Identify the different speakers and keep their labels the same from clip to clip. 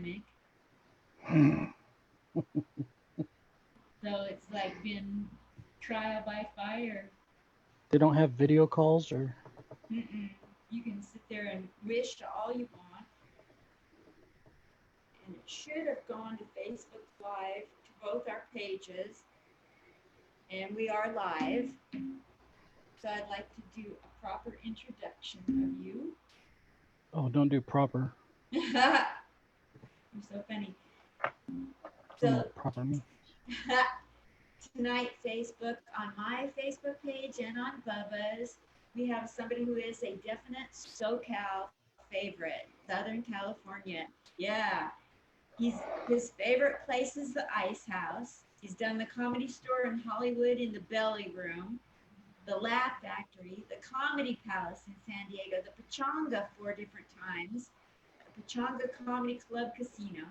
Speaker 1: pandemic. So it's like been trial by fire.
Speaker 2: They don't have video calls or.
Speaker 1: Mm-mm. You can sit there and wish all you want, and it should have gone to Facebook Live to both our pages, and we are live. So I'd like to do a proper introduction of you.
Speaker 2: Oh, don't do proper.
Speaker 1: You're so funny.
Speaker 2: Don't know
Speaker 1: So
Speaker 2: what proper means.
Speaker 1: tonight, Facebook, on my Facebook page and on Bubba's, we have somebody who is a definite SoCal favorite, Southern California. Yeah, he's his favorite place is the Ice House. He's done the Comedy Store in Hollywood in the Belly Room, the Laugh Factory, the Comedy Palace in San Diego, the Pachanga 4 different times, the Pachanga Comedy Club Casino,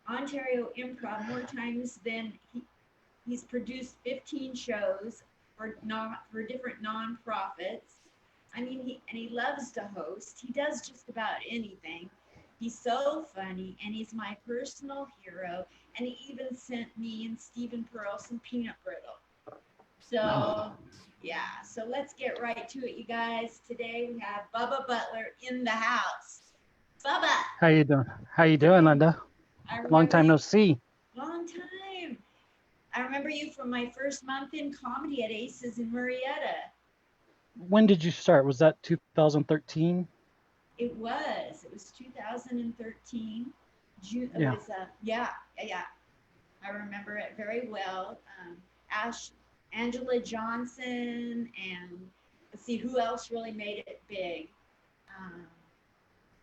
Speaker 1: Ontario Improv more times than he's produced 15 shows for different nonprofits. I mean, he loves to host. He does just about anything. He's so funny, and he's my personal hero. And he even sent me and Stephen Pearl some peanut brittle.
Speaker 2: Oh,
Speaker 1: So, yeah. So let's get right to it, you guys. Today we have Bubba Butler in the house. Bubba,
Speaker 2: how you doing? How you doing, Linda?
Speaker 1: I
Speaker 2: Long
Speaker 1: remember
Speaker 2: time
Speaker 1: you.
Speaker 2: no see.
Speaker 1: Long time. I remember you from my first month in comedy at Aces in Marietta.
Speaker 2: When did you start? Was that 2013?
Speaker 1: It was 2013. June. It
Speaker 2: Yeah.
Speaker 1: was yeah. I remember it very well. Ash, Angela Johnson, and let's see who else really made it big. Um,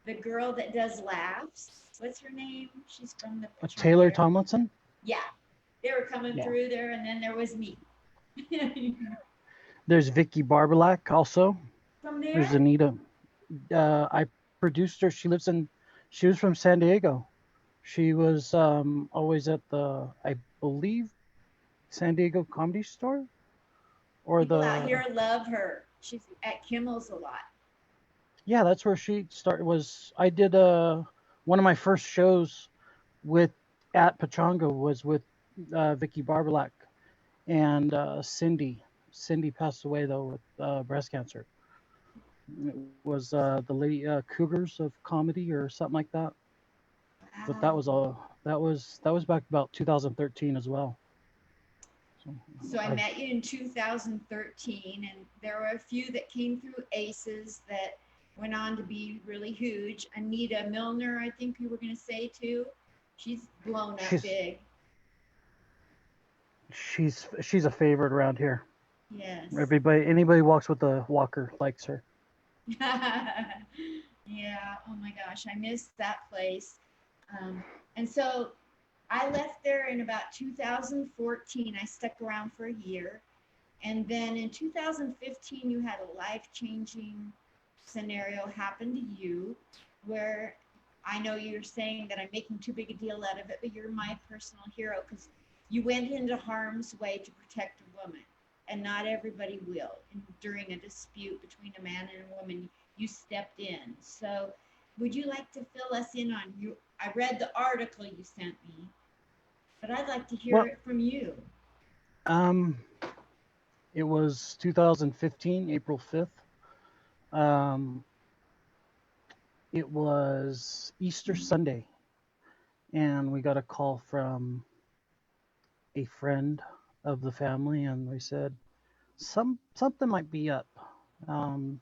Speaker 1: the girl that does laughs. What's her name? She's from the
Speaker 2: Taylor
Speaker 1: Pachanga.
Speaker 2: Tomlinson?
Speaker 1: Yeah, they were coming
Speaker 2: Yeah.
Speaker 1: through there, and then there was me.
Speaker 2: There's Vicky Barbalak also.
Speaker 1: From
Speaker 2: There's
Speaker 1: there.
Speaker 2: Anita. I produced her. She was from San Diego. She was always at the, I believe, San Diego Comedy Store or
Speaker 1: People out
Speaker 2: the,
Speaker 1: here love her. She's at Kimmel's a lot.
Speaker 2: yeah, that's where she started. I did one of my first shows with at Pachanga was with Vicky Barbalak and Cindy. Cindy passed away though with breast cancer. It was the late Cougars of comedy or something like that. But that
Speaker 1: Wow.
Speaker 2: was all. That was back about 2013 as well. So
Speaker 1: So I
Speaker 2: I've
Speaker 1: met you in 2013, and there were a few that came through Aces that went on to be really huge. Anita Milner, I think you were going to say too. She's blown up
Speaker 2: she's
Speaker 1: big.
Speaker 2: she's a favorite around here.
Speaker 1: Yes.
Speaker 2: Anybody walks with a walker likes her.
Speaker 1: Yeah. Oh my gosh, I missed that place. Um, and so I left there in about 2014. I stuck around for a year. And then in 2015, you had a life changing scenario happen to you where I know you're saying that I'm making too big a deal out of it, but you're my personal hero because you went into harm's way to protect a woman. And not everybody will. And during a dispute between a man and a woman, you stepped in. So, would you like to fill us in on you? I read the article you sent me, but I'd like to hear
Speaker 2: Well,
Speaker 1: it from you.
Speaker 2: um, it was 2015, April 5th. Um, it was Easter Sunday, and we got a call from a friend of the family, and they said something might be up. Um,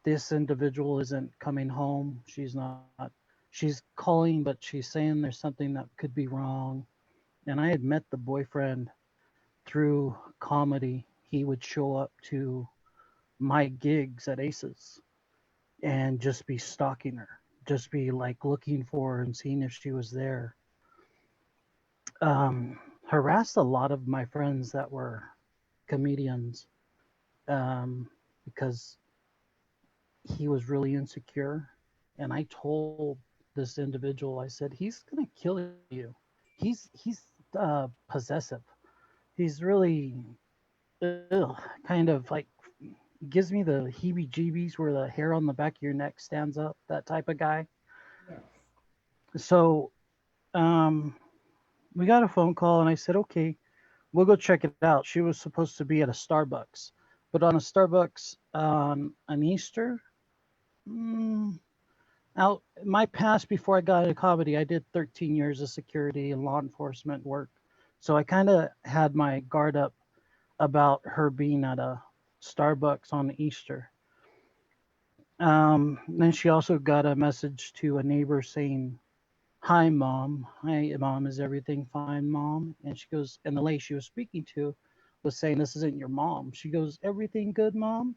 Speaker 2: this individual isn't coming home. She's calling, but she's saying there's something that could be wrong. And I had met the boyfriend through comedy. He would show up to my gigs at Aces and just be stalking her, just be like looking for her and seeing if she was there. Harassed a lot of my friends that were comedians because he was really insecure. And I told this individual, I said, he's going to kill you. He's possessive. He's really kind of like gives me the heebie-jeebies where the hair on the back of your neck stands up. That type of guy.
Speaker 1: Yes.
Speaker 2: So um, we got a phone call, and I said, okay, we'll go check it out. She was supposed to be at a Starbucks, but on a Starbucks on an Easter. Mm, out my past before I got into comedy, I did 13 years of security and law enforcement work, so I kind of had my guard up about her being at a Starbucks on Easter. Then she also got a message to a neighbor saying, "Hi, mom. Hi, mom. Is everything fine, mom?" And she goes, and the lady she was speaking to was saying, "This isn't your mom." She goes, "Everything good, mom?"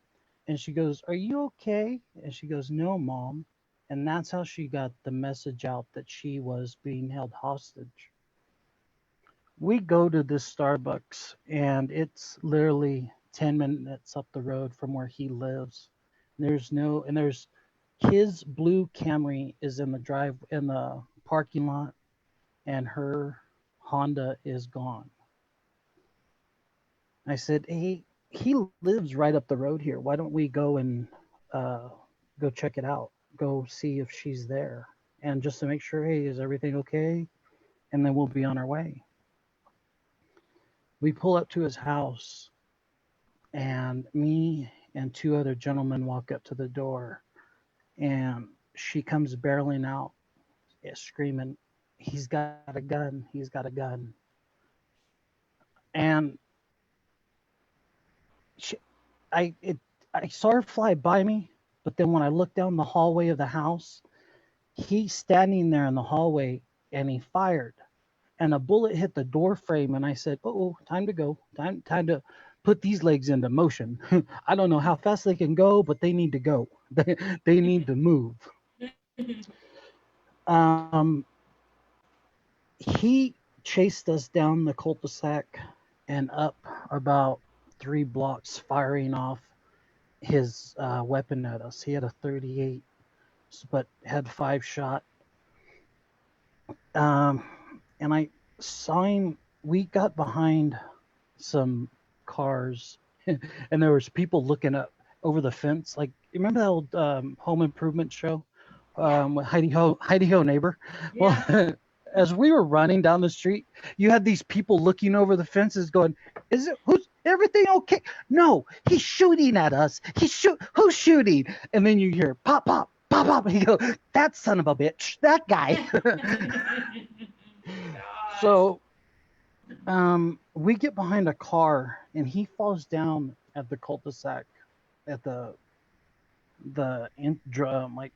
Speaker 2: And she goes, "Are you okay?" And she goes, "No, mom." And that's how she got the message out that she was being held hostage. We go to this Starbucks, and it's literally 10 minutes up the road from where he lives. There's his blue Camry is in the drive in the parking lot, and her Honda is gone. I said, "Hey, he lives right up the road here. Why don't we go and uh, go check it out? Go see if she's there, and just to make sure, hey, is everything okay?" And then we'll be on our way. We pull up to his house, and me and two other gentlemen walk up to the door, and she comes barreling out, screaming, "He's got a gun! He's got a gun!" And she, I it I saw her fly by me, but then when I looked down the hallway of the house, he's standing there in the hallway, and he fired, and a bullet hit the door frame, and I said, "Oh, time to go, time to put these legs into motion." I don't know how fast they can go, but they need to go. They need to move. Um, he chased us down the cul-de-sac and up about 3 blocks, firing off his weapon at us. He had a 38, but had 5 shot. Um, and I saw him. We got behind some cars, and there was people looking up over the fence. Like, you remember that old Home Improvement show,
Speaker 1: Yeah.
Speaker 2: with Heidi Ho neighbor?
Speaker 1: Yeah.
Speaker 2: Well, as we were running down the street, you had these people looking over the fences, going, "Is it who's everything okay? No, he's shooting at us. Who's shooting?" And then you hear pop, pop, pop, pop. And you go, "That son of a bitch, that guy."
Speaker 1: Gosh.
Speaker 2: So we get behind a car, and he falls down at the cul-de-sac at like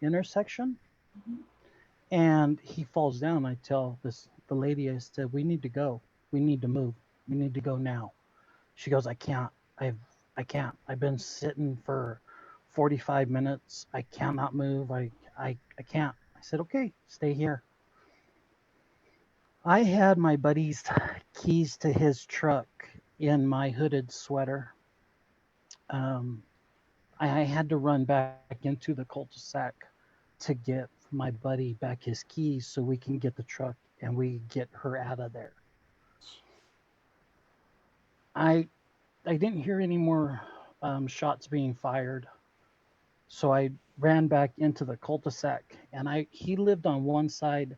Speaker 2: intersection,
Speaker 1: Mhm.
Speaker 2: and he falls down. I tell the lady, I said, "We need to go. We need to move. We need to go now." She goes, "I can't. I can't. I've been sitting for 45 minutes. I cannot move. I can't." I said, "Okay, stay here." I had my buddy's keys to his truck in my hooded sweater. Um, I had to run back into the cul-de-sac to get my buddy back his keys so we can get the truck and we get her out of there. I I didn't hear any more shots being fired, so I ran back into the cul-de-sac, and I he lived on one side,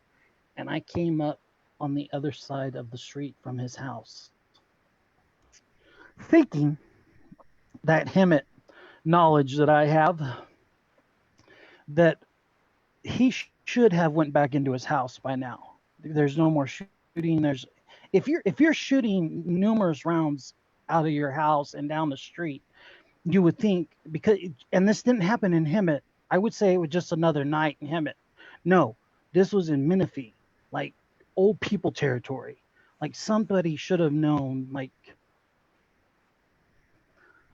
Speaker 2: and I came up on the other side of the street from his house, thinking that Hemet knowledge that I have, that he should have went back into his house by now. There's no more shooting. If you're shooting numerous rounds out of your house and down the street, you would think, because, and this didn't happen in Hemet. I would say it was just another night in Hemet. No, this was in Menifee, like old people territory. Like, somebody should have known. Like,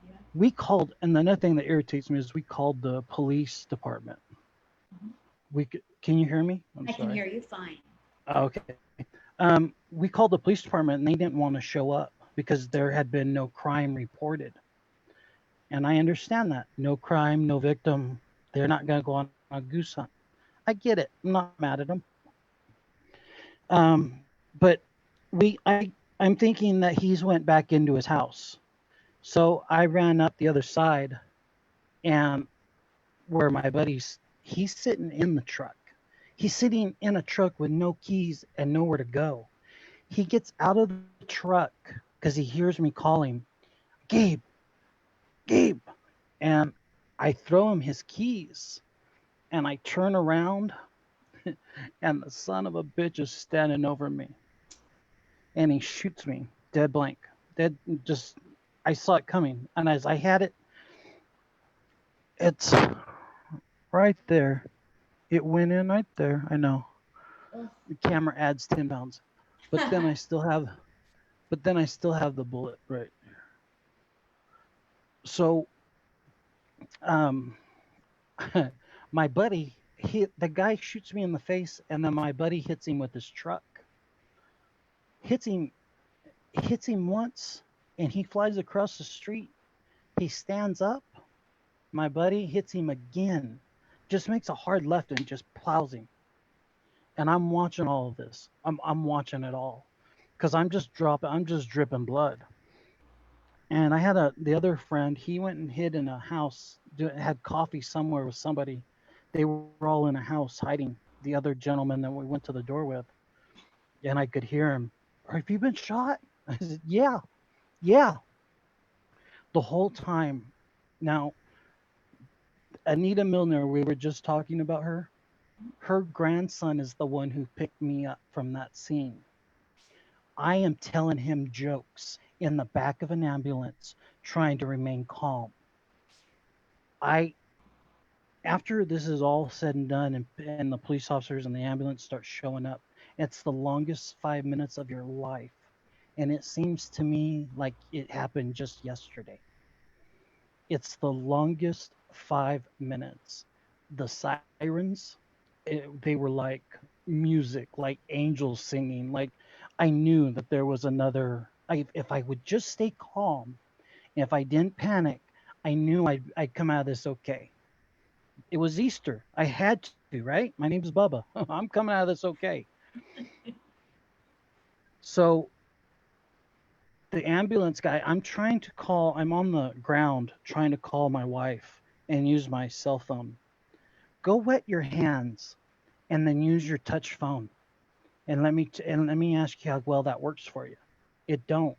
Speaker 1: Yeah.
Speaker 2: we called, and the other thing that irritates me is we called the police department.
Speaker 1: Mhm.
Speaker 2: Can you hear me? I'm
Speaker 1: I can
Speaker 2: sorry.
Speaker 1: hear you fine.
Speaker 2: Okay. We called the police department, and they didn't want to show up because there had been no crime reported. And I understand that. No crime, no victim. They're not going to go on a goose hunt. I get it. I'm not mad at them. But I'm thinking that he's went back into his house. So I ran up the other side, and where my buddy's, he's sitting in the truck. He's sitting in a truck with no keys and nowhere to go. He gets out of the truck because he hears me calling, Gabe, Gabe. And I throw him his keys and I turn around and the son of a bitch is standing over me and he shoots me dead blank. Dead, just, I saw it coming. And as I had it, it's right there. It went in right there. I know.
Speaker 1: Ugh.
Speaker 2: The camera adds 10 pounds. But then I still have, but then I still have the bullet right. So, um, my buddy, the guy shoots me in the face, and then my buddy hits him with his truck. Hits him, hits him once, and he flies across the street. He stands up. My buddy hits him again, just makes a hard left and just plows him. And I'm watching all of this. I'm watching it all because I'm just dropping. I'm just dripping blood. And I had the other friend. He went and hid in a house. Had coffee somewhere with somebody. They were all in a house hiding. The other gentleman that we went to the door with, and I could hear him. Have you been shot? I said, yeah, yeah. The whole time. Now, Anita Milner, we were just talking about her. Her grandson is the one who picked me up from that scene. I am telling him jokes in the back of an ambulance, trying to remain calm. I After this is all said and done, and the police officers and the ambulance start showing up, it's the longest 5 minutes of your life. And it seems to me like it happened just yesterday. It's the longest 5 minutes. The sirens, they were like music, like angels singing. Like I knew that there was another. If I would just stay calm, if I didn't panic, I knew I'd come out of this okay. It was Easter. I had to, right? My name's Bubba. I'm coming out of this okay. So the ambulance guy, I'm on the ground trying to call my wife and use my cell phone. Go wet your hands and then use your touch phone. And let me ask you how well that works for you. It don't.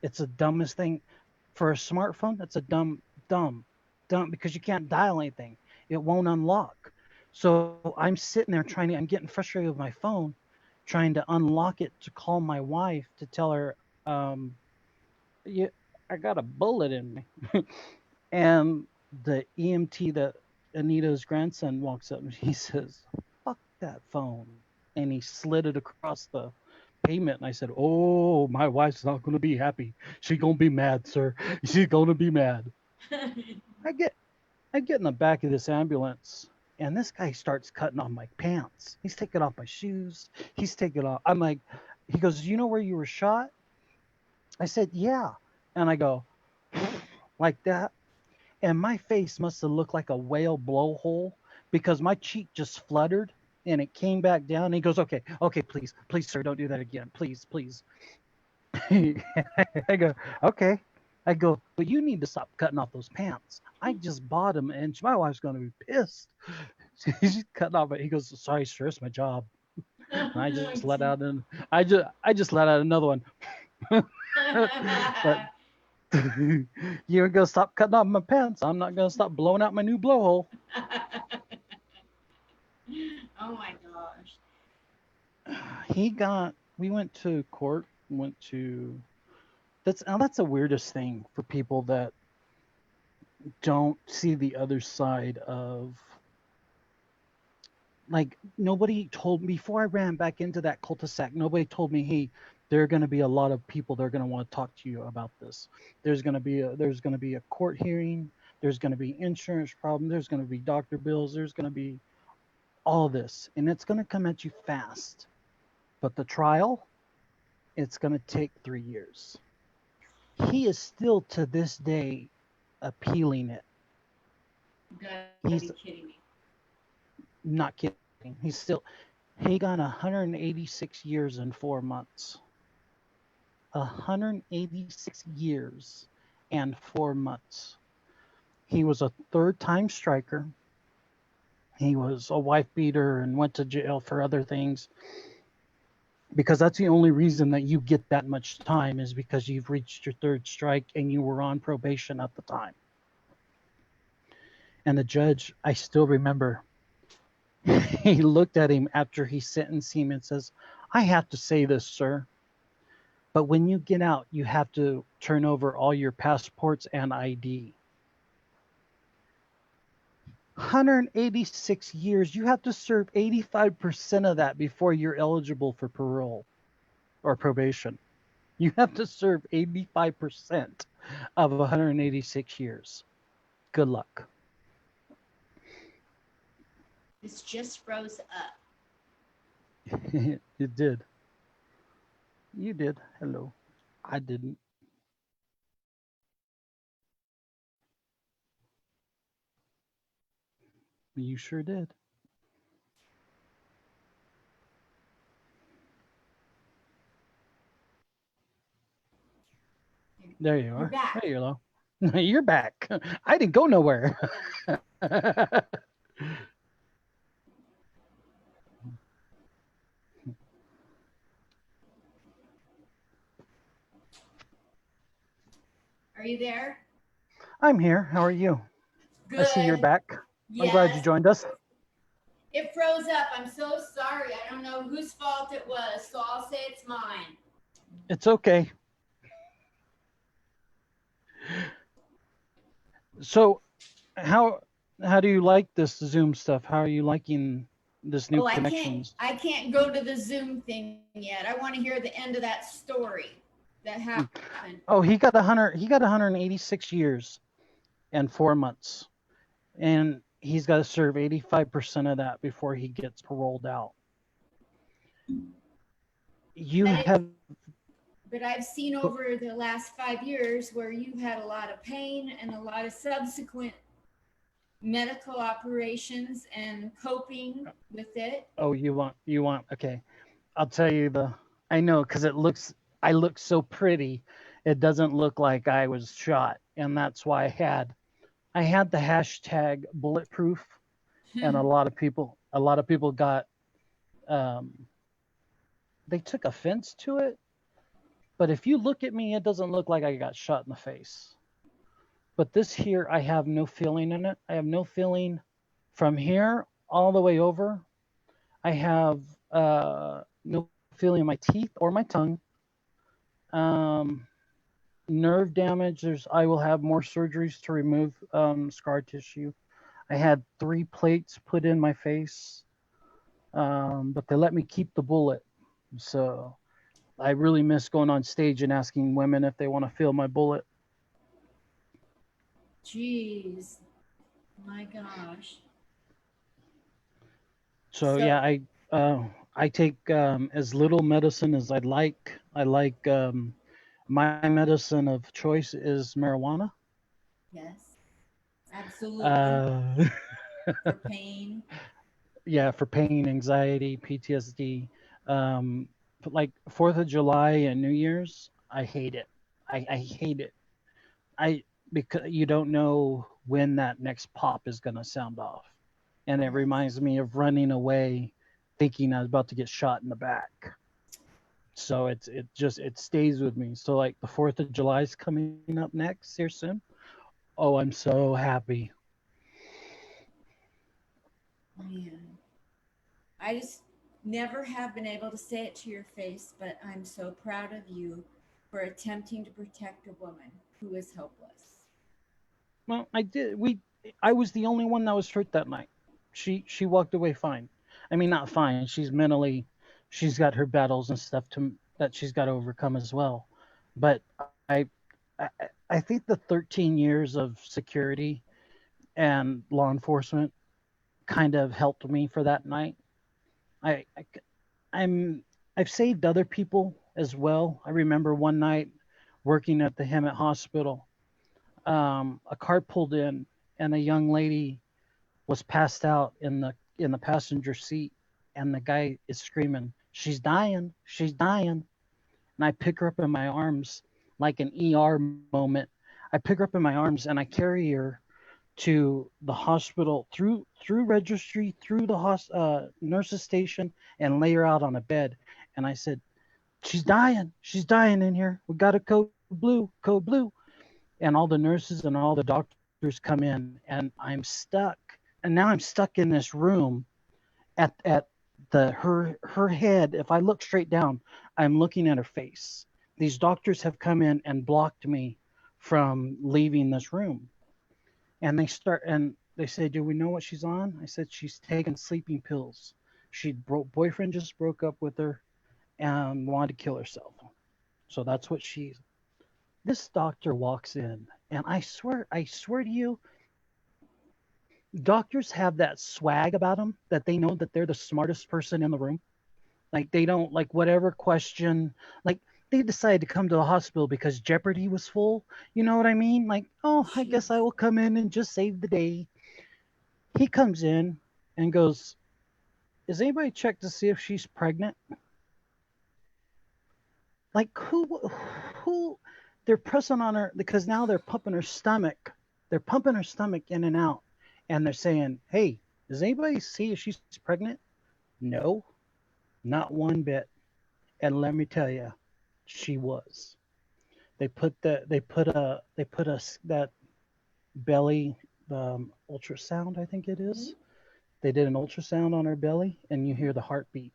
Speaker 2: It's the dumbest thing for a smartphone. That's a dumb because you can't dial anything. It won't unlock. So I'm sitting there I'm getting frustrated with my phone, trying to unlock it to call my wife to tell her, yeah, I got a bullet in me. And the EMT that Anita's grandson walks up and he says, fuck that phone. And he slid it across the payment. And I said, oh, my wife's not going to be happy. She's going to be mad, sir. She's going to be mad. I get I get in the back of this ambulance and this guy starts cutting off my pants. He's taking off my shoes. He's taking off. I'm like, he goes, you know where you were shot? I said, yeah. And I go, like that. And my face must have looked like a whale blowhole because my cheek just fluttered and it came back down. And he goes, okay, okay, please, sir, don't do that again. Please. I go, okay. I go, but you need to stop cutting off those pants. I just bought them and my wife's going to be pissed. She's cutting off. He goes, sorry, sir, it's my job. And I just let out I just let out another one. But you're gonna stop cutting off my pants. I'm not gonna stop blowing out my new blowhole.
Speaker 1: Oh my gosh.
Speaker 2: We went to court, went to that's the weirdest thing for people that don't see the other side of, like, nobody told me before I ran back into that cul-de-sac, nobody told me, hey, there are going to be a lot of people that are going to want to talk to you about this. There's going to be a court hearing, there's going to be insurance problems, there's going to be doctor bills, there's going to be all this, and it's going to come at you fast. But the trial, it's going to take 3 years. He is still to this day appealing it.
Speaker 1: You gotta be
Speaker 2: He's
Speaker 1: kidding me.
Speaker 2: not kidding. He got 186 years and 4 months. 186 years and 4 months. He was a third time striker. He was a wife beater and went to jail for other things, because that's the only reason that you get that much time is because you've reached your third strike and you were on probation at the time. And the judge, I still remember, he looked at him after he sentenced him and says, "I have to say this, sir, but when you get out, you have to turn over all your passports and ID." 186 years. You have to serve 85% of that before you're eligible for parole or probation. You have to serve 85% of 186 years. Good luck.
Speaker 1: This just froze up.
Speaker 2: It did. You did. Hello. I didn't. You sure did. There you
Speaker 1: You're
Speaker 2: are.
Speaker 1: back.
Speaker 2: There you go. You're back. I didn't go nowhere.
Speaker 1: Are you there?
Speaker 2: I'm here. How are you? I see you're
Speaker 1: Good.
Speaker 2: back. I'm glad you
Speaker 1: Yes.
Speaker 2: joined us.
Speaker 1: It froze up. I'm so sorry. I don't know whose fault it was, so I'll say it's mine.
Speaker 2: It's okay. So, how how do you like this Zoom stuff? How are you liking this new
Speaker 1: Oh, I can't
Speaker 2: connections?
Speaker 1: I can't go to the Zoom thing yet. I want to hear the end of that story that happened.
Speaker 2: Oh, he got 100. He got 186 years and 4 months, and he's got to serve 85% of that before he gets paroled out. You
Speaker 1: But
Speaker 2: have,
Speaker 1: it but I've seen over the last 5 years where you had a lot of pain and a lot of subsequent medical operations and coping with it.
Speaker 2: oh, you want okay. I'll tell you the I know, because I look so pretty. It doesn't look like I was shot, and that's why I had the hashtag bulletproof, and a lot of people got um they took offense to it. But if you look at me, it doesn't look like I got shot in the face. But this here, I have no feeling in it. I have no feeling from here all the way over. I have no feeling in my teeth or my tongue. Um, Nerve damage. I will have more surgeries to remove scar tissue. I had 3 plates put in my face, but they let me keep the bullet. So I really miss going on stage and asking women if they want to feel my bullet.
Speaker 1: Jeez. My gosh.
Speaker 2: So
Speaker 1: So,
Speaker 2: yeah, I take as little medicine as I'd like. I like my medicine of choice is marijuana.
Speaker 1: yes, absolutely.
Speaker 2: Uh,
Speaker 1: For pain.
Speaker 2: yeah, for pain, anxiety, PTSD. But like Fourth of July and New Year's, I hate it. I hate it. I Because you don't know when that next pop is gonna sound off, and it
Speaker 1: Yes.
Speaker 2: reminds me of running away, thinking I was about to get shot in the back. So it stays with me. So like the Fourth of July is coming up next here soon. Oh, I'm so happy.
Speaker 1: Man. I just never have been able to say it to your face, but I'm so proud of you for attempting to protect a woman who is helpless.
Speaker 2: Well, I was the only one that was hurt that night. She walked away fine. I mean, not fine. She's got her battles and stuff that she's got to overcome as well. But I I think the 13 years of security and law enforcement kind of helped me for that night. I, I I'm I've saved other people as well. I remember one night working at the Hemet Hospital. A car pulled in, and a young lady was passed out in the passenger seat, and the guy is screaming, "She's dying! She's dying!" And I pick her up in my arms like an ER moment. I pick her up in my arms and I carry her to the hospital through registry, through the nurse's station, and lay her out on a bed. And I said, she's dying in here. We got a code blue. And all the nurses and all the doctors come in, and I'm stuck. And now I'm stuck in this room at her head. If I look straight down, I'm looking at her face. These doctors have come in and blocked me from leaving this room. And they say, "Do we know what she's on?" I said, "She's taking sleeping pills. Boyfriend just broke up with her and wanted to kill herself. So that's what she's." This doctor walks in, and I swear to you, doctors have that swag about them that they know that they're the smartest person in the room. Like they don't like whatever question. Like they decided to come to the hospital because Jeopardy was full. You know what I mean? Like, oh, I guess I
Speaker 1: Jeez.
Speaker 2: will come in and just save the day. He comes in and goes, "Is anybody checked to see if she's pregnant?" Like who they're pressing on her because now they're pumping her stomach. They're pumping her stomach in and out. And they're saying, "Hey, does anybody see if she's pregnant?" No, not one bit. And let me tell you, she was. They put us that belly ultrasound, I think it
Speaker 1: Hmm.
Speaker 2: is. They did an ultrasound on her belly, and you hear the heartbeat.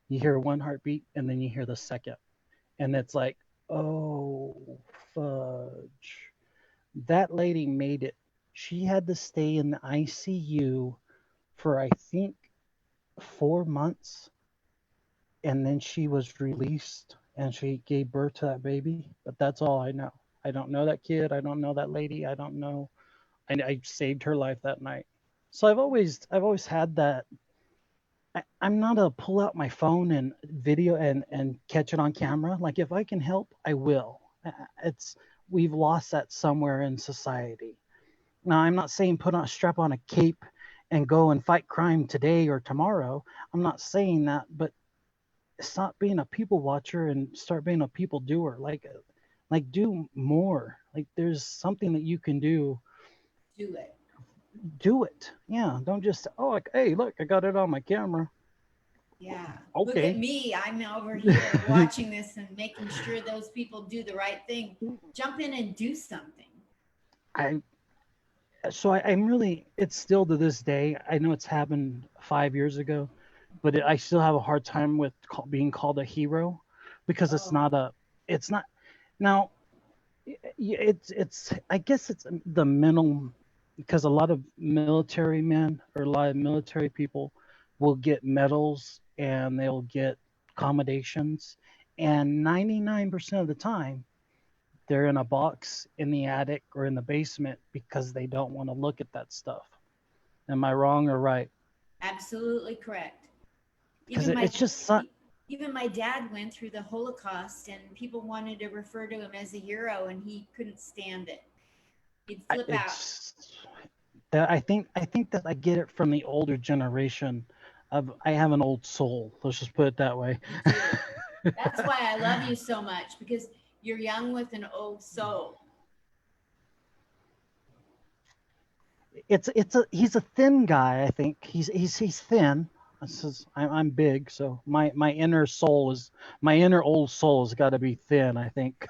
Speaker 2: You hear one heartbeat, and then you hear the second, and it's like, oh fudge. That lady made it. She had to stay in the ICU for I think 4 months, and then she was released and she gave birth to that baby. But that's all I know. I don't know that kid. I don't know that lady. I don't know. I saved her life that night. So I've always had that. I'm not a pull out my phone and video and catch it on camera. Like if I can help, I will. It's we've lost that somewhere in society. Now I'm not saying put on strap on a cape and go and fight crime today or tomorrow. I'm not saying that, but stop being a people watcher and start being a people doer. Like do more. Like there's something that you can do.
Speaker 1: Do it.
Speaker 2: Do it. Yeah. Don't just like, hey, look, I got it on my camera.
Speaker 1: Yeah. Look at
Speaker 2: Okay.
Speaker 1: me. I'm over here watching this and making sure those people do the right thing. Jump in and do something.
Speaker 2: I I'm really it's still to this day. I know it's happened 5 years ago, but I still have a hard time with being called a hero because
Speaker 1: Oh,
Speaker 2: it's not now it's I guess it's the mental because a lot of military men or a lot of military people will get medals and they'll get accommodations, and 99% of the time they're in a box in the attic or in the basement because they don't want to look at that stuff. Am I wrong or right?
Speaker 1: absolutely correct.
Speaker 2: Because
Speaker 1: Even my
Speaker 2: it's just
Speaker 1: even my dad went through the Holocaust and people wanted to refer to him as a hero and he couldn't stand it. He'd flip out.
Speaker 2: it's that I think that I get it from the older generation. I have an old soul. Let's just put it that way.
Speaker 1: Me too. That's why I love you so much because you're young with an old soul.
Speaker 2: It's a he's a thin guy. I think he's thin. I'm big, so my inner soul is my inner old soul has got to be thin. I think.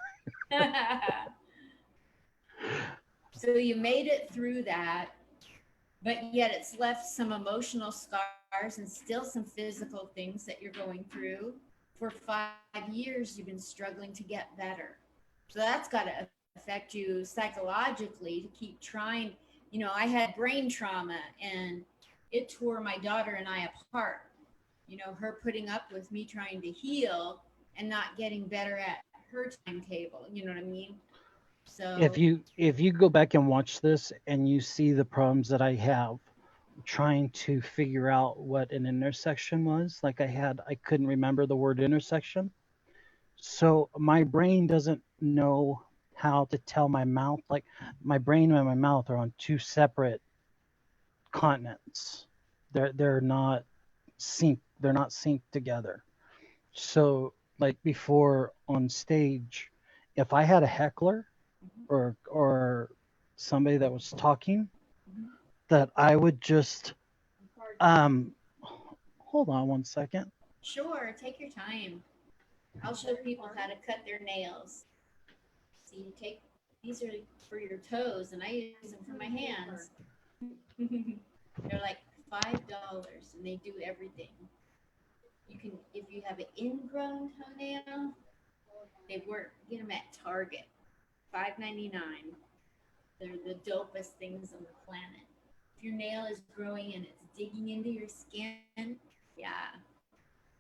Speaker 1: So you made it through that, but yet it's left some emotional scars and still some physical things that you're going through. For 5 years, you've been struggling to get better. So that's got to affect you psychologically to keep trying. I had brain trauma and it tore my daughter and I apart. Her putting up with me trying to heal and not getting better at her timetable. You know what I mean? So,
Speaker 2: If you go back and watch this and you see the problems that I have trying to figure out what an intersection was, like I couldn't remember the word intersection. So my brain doesn't know how to tell my mouth. Like my brain and my mouth are on two separate continents. They're not synced. They're not synced together. So like before on stage, if I had a heckler or somebody that was talking, that I would just um hold on one second.
Speaker 1: Sure, take your time. I'll show people how to cut their nails. See, you take these are for your toes, and I use them for my hands. They're like $5, and they do everything. You can, if you have an ingrown toenail, they work. Get them at Target, $5.99. They're the dopest things on the planet. If your nail is growing and it's digging into your skin, yeah,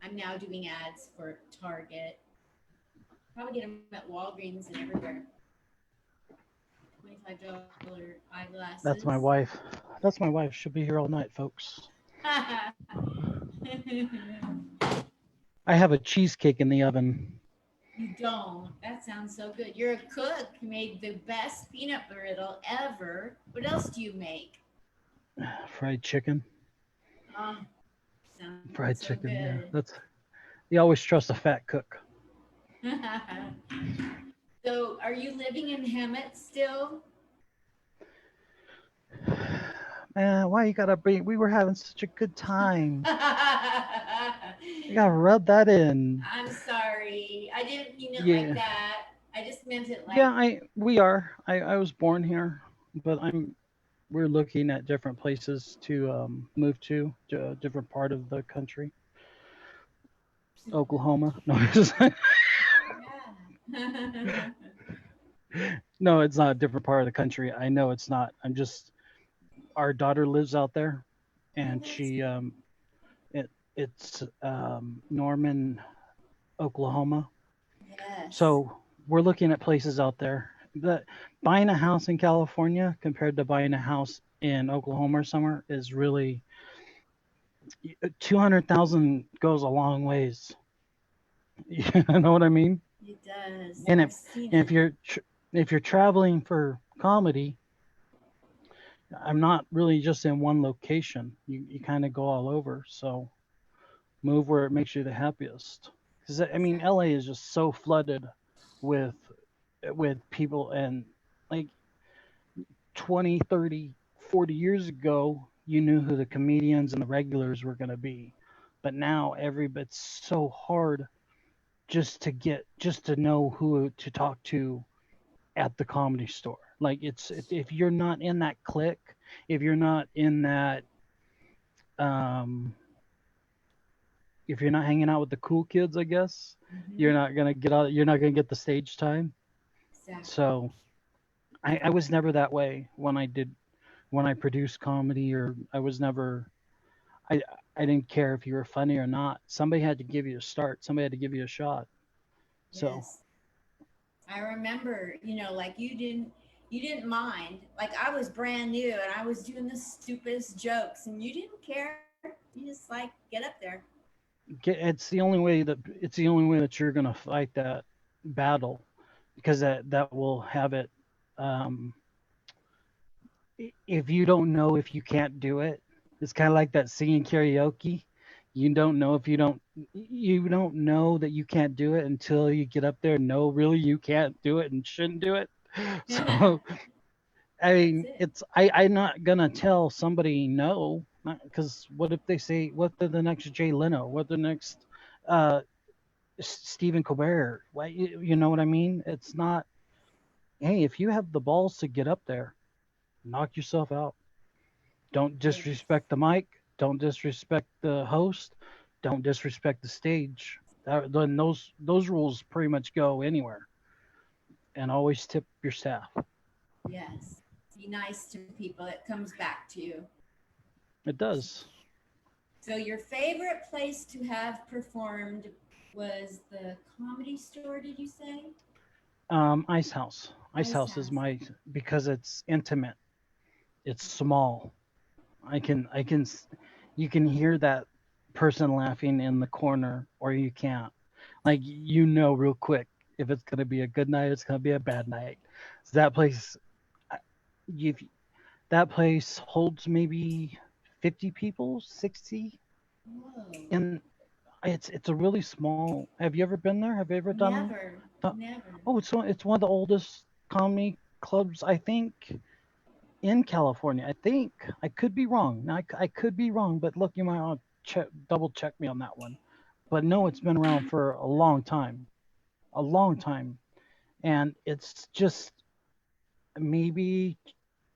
Speaker 1: I'm now doing ads for Target. Probably get them at Walgreens and everywhere. $25 eyeglasses.
Speaker 2: That's my wife. That's my wife. She'll be here all night, folks. I have a cheesecake in the oven.
Speaker 1: You don't. That sounds so good. You're a cook. You made the best peanut brittle ever. What else do you make?
Speaker 2: Fried chicken.
Speaker 1: Oh, sounds so
Speaker 2: Fried chicken.
Speaker 1: good.
Speaker 2: Yeah, that's. You always trust a fat cook.
Speaker 1: So, are you living in Hemet still?
Speaker 2: Man, why you gotta bring? We were having such a good time. You gotta
Speaker 1: I'm
Speaker 2: rub that in.
Speaker 1: sorry. I didn't mean it like
Speaker 2: Yeah,
Speaker 1: that. I just meant it
Speaker 2: yeah.
Speaker 1: like,
Speaker 2: We are. I was born here, but we're looking at different places to move to a different part of the country. Oklahoma. No,
Speaker 1: yeah.
Speaker 2: no, it's not a different part of the country. I know it's not. I'm just our daughter lives out there,
Speaker 1: Oh,
Speaker 2: and
Speaker 1: that's
Speaker 2: she
Speaker 1: good.
Speaker 2: it's Norman, Oklahoma.
Speaker 1: Yes.
Speaker 2: So we're looking at places out there. But buying a house in California compared to buying a house in Oklahoma or somewhere is really 200,000 goes a long ways. You know what I mean?
Speaker 1: It does.
Speaker 2: And
Speaker 1: I've
Speaker 2: if
Speaker 1: seen
Speaker 2: and if
Speaker 1: it.
Speaker 2: you're traveling for comedy, I'm not really just in one location. You kind of go all over. So move where it makes you the happiest. Because I mean,
Speaker 1: Exactly.
Speaker 2: LA is just so flooded with people, and like 20, 30, 40 years ago, you knew who the comedians and the regulars were going to be. But now it's so hard just to know who to talk to at the comedy store. Like if you're not in that clique, if you're not in that um if you're not hanging out with the cool kids, I guess,
Speaker 1: Mm-hmm.
Speaker 2: you're not gonna get the stage time.
Speaker 1: Exactly.
Speaker 2: So I was never that way when I produced comedy, or I was never I I didn't care if you were funny or not. Somebody had to give you a start. Somebody had to give you a shot. So
Speaker 1: Yes. I remember, like you didn't mind. Like I was brand new and I was doing the stupidest jokes and you didn't care. You just like get up there.
Speaker 2: it's the only way that you're gonna fight that battle, because that will have it. Um, if you don't know if you can't do it, it's kind of like that singing karaoke. You don't know if you don't know that you can't do it until you get up there and know really you can't do it and shouldn't do it. So I
Speaker 1: That's
Speaker 2: mean,
Speaker 1: it.
Speaker 2: I'm not gonna tell somebody no, because what if they say what they're the next Jay Leno, what the next uh Stephen Colbert? Why you know what I mean? It's not. Hey, if you have the balls to get up there, knock yourself out. Don't
Speaker 1: Yes.
Speaker 2: disrespect the mic. Don't disrespect the host. Don't disrespect the stage. Then those rules pretty much go anywhere. And always tip your staff.
Speaker 1: Yes. Be nice to people. It comes back to you.
Speaker 2: It does.
Speaker 1: So your favorite place to have performed was the comedy store, did you say?
Speaker 2: Ice House. Ice
Speaker 1: Ice
Speaker 2: House is
Speaker 1: House.
Speaker 2: my because it's intimate. It's small. I can you can hear that person laughing in the corner, or you can't. Like real quick if it's gonna be a good night, it's gonna be a bad night. So that place, you that place holds maybe 50 people, 60,
Speaker 1: Whoa.
Speaker 2: and it's a really small. Have you ever been there? Have you ever
Speaker 1: Never.
Speaker 2: done
Speaker 1: Never.
Speaker 2: oh, it's one of the oldest comedy clubs, I think. in California. I think I could be wrong. Now, I could be wrong, but look, you might want to double check me on that one. But no, it's been around for a long time, and it's just maybe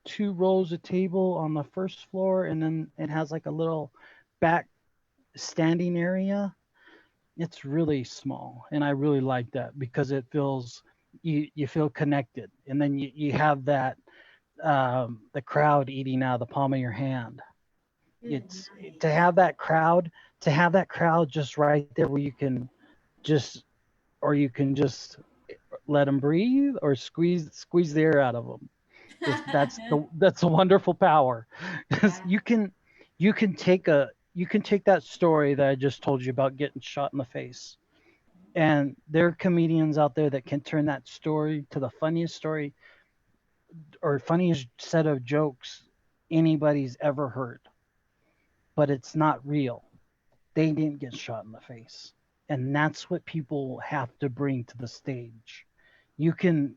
Speaker 2: two rows of table on the first floor, and then it has like a little back standing area. It's really small, and I really like that because it feels you feel connected, and then you have that the crowd eating out of the palm of your hand.
Speaker 1: Good
Speaker 2: It's
Speaker 1: night.
Speaker 2: to have that crowd to have that crowd just right there where you can just or you can just let them breathe or squeeze the air out of them. That's a wonderful power because
Speaker 1: Yeah,
Speaker 2: you can take that story that I just told you about getting shot in the face, and there are comedians out there that can turn that story to the funniest story or funniest set of jokes anybody's ever heard, but it's not real. They didn't get shot in the face. And that's what people have to bring to the stage. You can,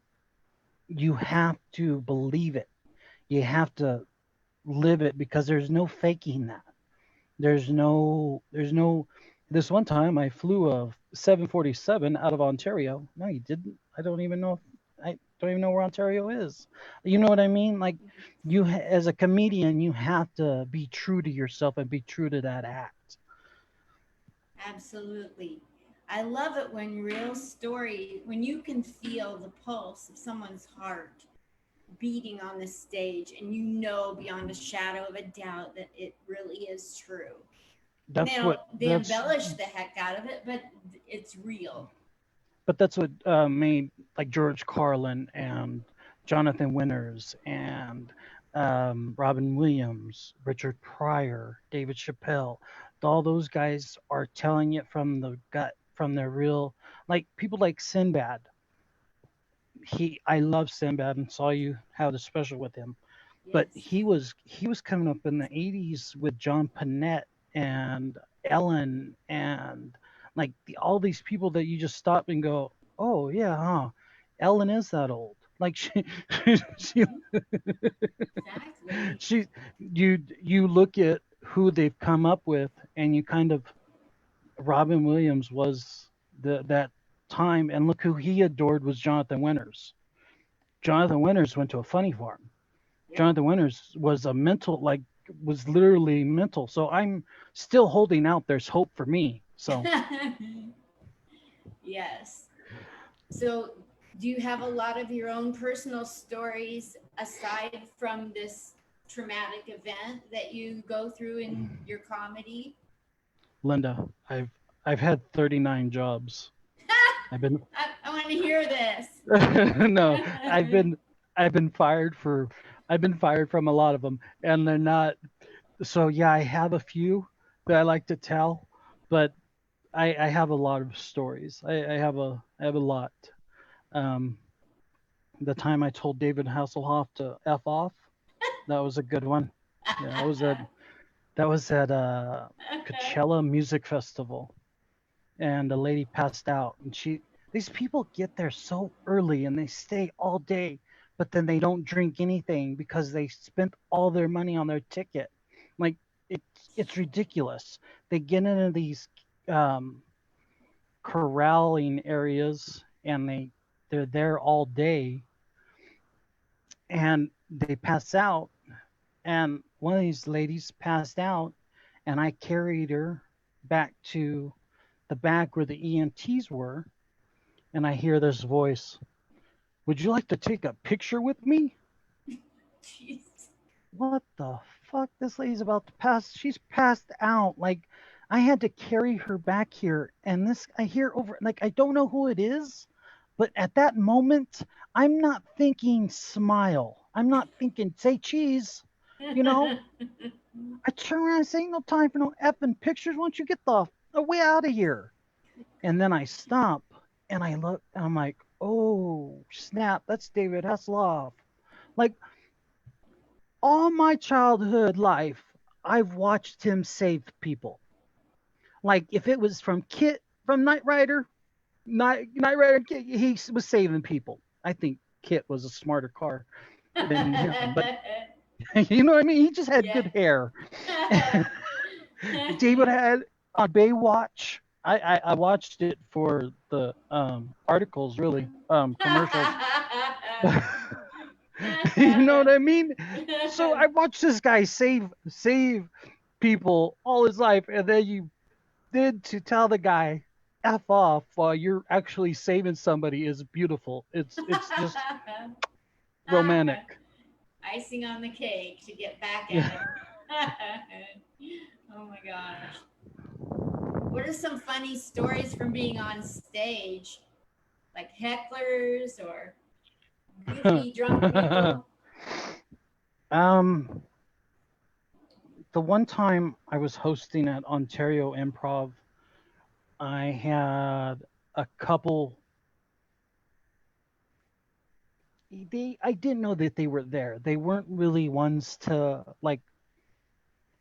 Speaker 2: you have to believe it. You have to live it because there's no faking that. There's no, this one time I flew a 747 out of Ontario. No, you didn't. I don't even know where Ontario is. You know what I mean? Like as a comedian, you have to be true to yourself and be true to that act.
Speaker 1: absolutely. I love it when real story, when you can feel the pulse of someone's heart beating on the stage and you know beyond a shadow of a doubt that it really is true. And
Speaker 2: That's what
Speaker 1: they embellish the heck out of it, but it's real.
Speaker 2: that's what made like George Carlin and Jonathan Winters and Robin Williams, Richard Pryor, David Chappelle. All those guys are telling it from the gut, from their real, like people like Sinbad. I love Sinbad and saw you had a special with him, but
Speaker 1: Yes.
Speaker 2: he was coming up in the 80s with John Panette and Ellen and like all these people that you just stop and go, oh yeah, huh? Ellen is that old. Like she,
Speaker 1: Mhm. Exactly.
Speaker 2: she you look at who they've come up with, and you kind of Robin Williams was that time, and look who he adored was Jonathan Winters. Jonathan Winters went to a funny farm.
Speaker 1: Yep.
Speaker 2: Jonathan Winters was a mental, like, was literally mental. So I'm still holding out. There's hope for me. So
Speaker 1: Yes. So, do you have a lot of your own personal stories aside from this traumatic event that you go through in your comedy?
Speaker 2: Linda, I've had 39 jobs. I've been
Speaker 1: I want to hear this.
Speaker 2: no, I've been fired for I've been fired from a lot of them, and they're not. So yeah, I have a few that I like to tell, but I have a lot of stories. I have a lot. Um, the time I told David Hasselhoff to f off, that was a good one. Yeah, that was at Coachella Music Festival, and the lady passed out, and she these people get there so early and they stay all day, but then they don't drink anything because they spent all their money on their ticket. Like it's ridiculous. They get into these um, corralling areas and they're there all day and they pass out, and one of these ladies passed out, and I carried her back to the back where the EMTs were, and I hear this voice, would you like to take a picture with me?
Speaker 1: Jeez.
Speaker 2: What the fuck? This lady's about to pass. She's passed out. Like, I had to carry her back here. And this, I hear over, like, I don't know who it is, but at that moment, I'm not thinking smile. I'm not thinking say cheese. You know, I turn around and say, ain't no time for no effing pictures. Why don't you get the way out of here? And then I stop and I look and I'm like, oh, snap. That's David Hasselhoff. Like, all my childhood life, I've watched him save people. Like if it was from Kit from Knight Rider, he was saving people. I think Kit was a smarter car than him, but You know what I mean? He just had
Speaker 1: Yeah.
Speaker 2: good hair. David had on Baywatch. I watched it for the articles, really, commercials. You know what I mean? So I watched this guy save people all his life, and then you did to tell the guy f off while you're actually saving somebody is beautiful. It's just romantic.
Speaker 1: Icing on the cake to get back
Speaker 2: Yeah.
Speaker 1: at him. Oh my gosh. What are some funny stories from being on stage? Like hecklers or goofy drunk people?
Speaker 2: um, the one time I was hosting at Ontario Improv, I had a couple. I didn't know that they were there. They weren't really ones to like.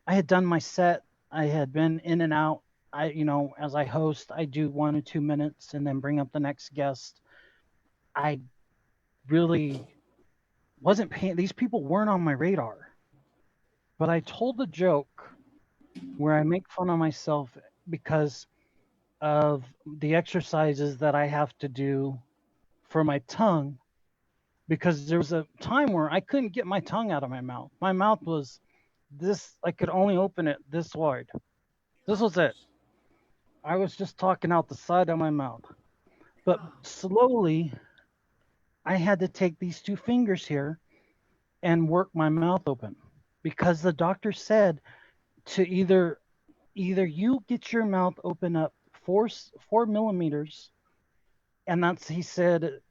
Speaker 2: I had done my set. I had been in and out. As I host, I do 1 or 2 minutes and then bring up the next guest. I really wasn't paying. These people weren't on my radar. But I told a joke where I make fun of myself because of the exercises that I have to do for my tongue. Because there was a time where I couldn't get my tongue out of my mouth. My mouth was this, I could only open it this wide. This was it. I was just talking out the side of my mouth. But
Speaker 1: Oh,
Speaker 2: slowly, I had to take these 2 fingers here and work my mouth open because the doctor said to either you get your mouth open up 4 millimeters, and that's he said